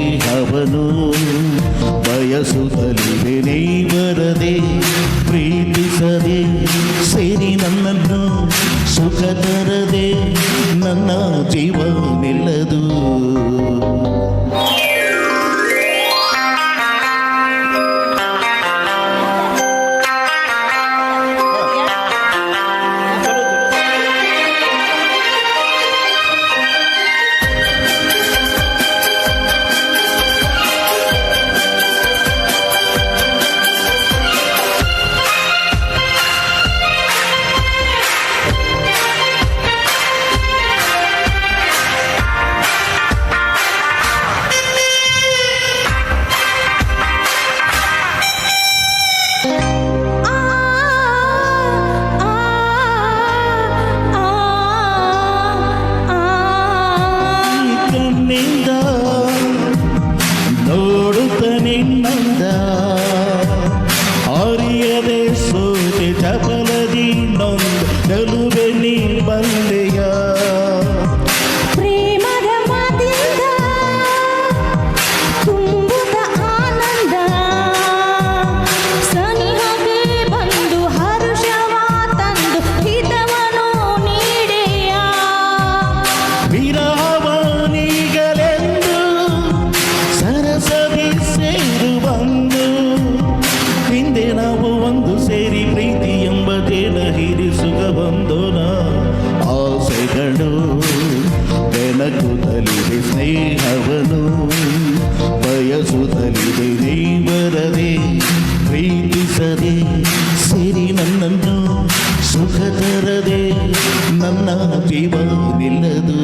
ಸ್ನೇಹವನು ಬಯಸುತ್ತಲಿವೆ ನೀ ಬರದೆ ಪ್ರೀತಿಸದೆ ಸೇರಿ ನನ್ನನ್ನು ಸುಖ ತರದೆ ನನ್ನ ಜೀವ ನಿಲ್ಲದು. ಅರಿಯದೆ ಸೋತೆ ಚಪಲದಿ ನೊಂದು ಗೆಲುವೆ ನೀ ಬಂದೆಯ ಪ್ರೇಮದ ಮಾತಿಂದ ತುಂಬುತ್ತ ಆನಂದ ಸನಿಹಗೆ ಬಂದು ಹರುಷವ ತಂದು ಹಿತವನು ನೀಡೆಯ ವಿರಹವನಿಗಲೆಂದು ಸರಸವಿ ಸೇರು ಬಂದು ಹಿಂದೆ ನಾವು ಒಂದು ಸೇರಿ ಪ್ರೀತಿ ಎಂಬ ಜೇನ ಹಿರಿಸುಗ ಬಂದೋನ ಆಸೆಗಳು ಬೆನಕುತ್ತಲಿದೆ ಸ್ನೇಹವನು ಬಯಸುತ್ತಲಿದೆ ನೀ ಬರದೆ ಪ್ರೀತಿಸದೆ ಸೇರಿ ನನ್ನನ್ನು ಸುಖ ತರದೆ ನನ್ನ ಜೀವ ನಿಲ್ಲದು.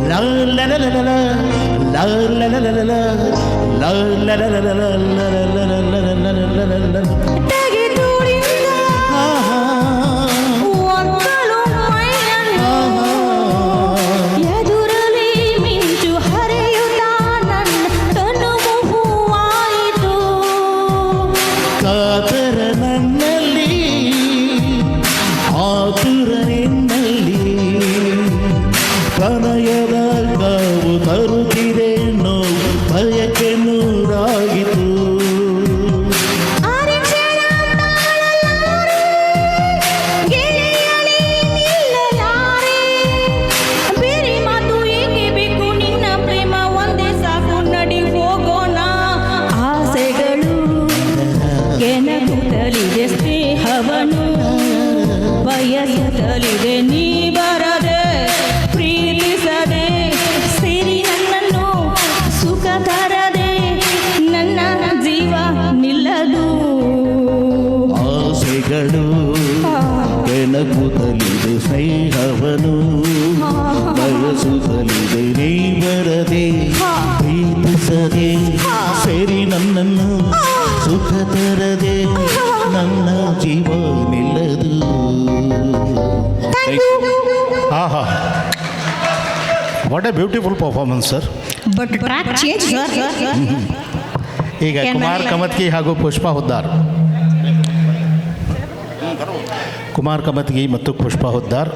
La la la la la la la la la la la la la la la la la la. ತೆಗೆದುಡಿದ ಒಕ್ಕಲು ಮೈಯನ್ನು ಎದುರಲಿ ಮಿಂಚು ಹರಿಯುತ್ತ ನನ್ನ ತನುವು ಕಾತರ ನನ್ನಲ್ಲಿ ಆತುರ ನಿನ್ನಲ್ಲಿ ಪ್ರಣಯದ ಕಾವು ತರುತ್ತಿದೆ ನೋವು ಭಯಕ್ಕೆ ನೂರಾಗಿತು. ಸ್ನೇಹವನು ಬಯಸುತ್ತಲಿದೆ ನೀ ಬರದೆ ಪ್ರೀತಿಸದೆ ಸಿರಿ ನನ್ನನ್ನು ಸುಖ ತರದೆ ನನ್ನ ಜೀವ ನಿಲ್ಲದು. ಆಸೆಗಳು ಬೆನಕುತ್ತಲಿದೆ ಸ್ನೇಹವನು ಬಯಸುತ್ತಲಿದೆ ನೀ ಬರದೆ ಪ್ರೀತಿಸದೆ ಸೇರಿ ನನ್ನನ್ನು ಸುಖ ತರದೆ ನನ್ನ ಜೀವ ನಿಲ್ಲದು. ಆಹಾ, what A beautiful performance sir. But track change sir. ಈಗ ಕುಮಾರ್ ಕಮತ್ಗಿ ಹಾಗೂ ಪುಷ್ಪಾ ಹುದ್ದಾರ್, ಕುಮಾರ್ ಕಮತ್ಗಿ ಮತ್ತು ಪುಷ್ಪಾ ಹುದ್ದಾರ್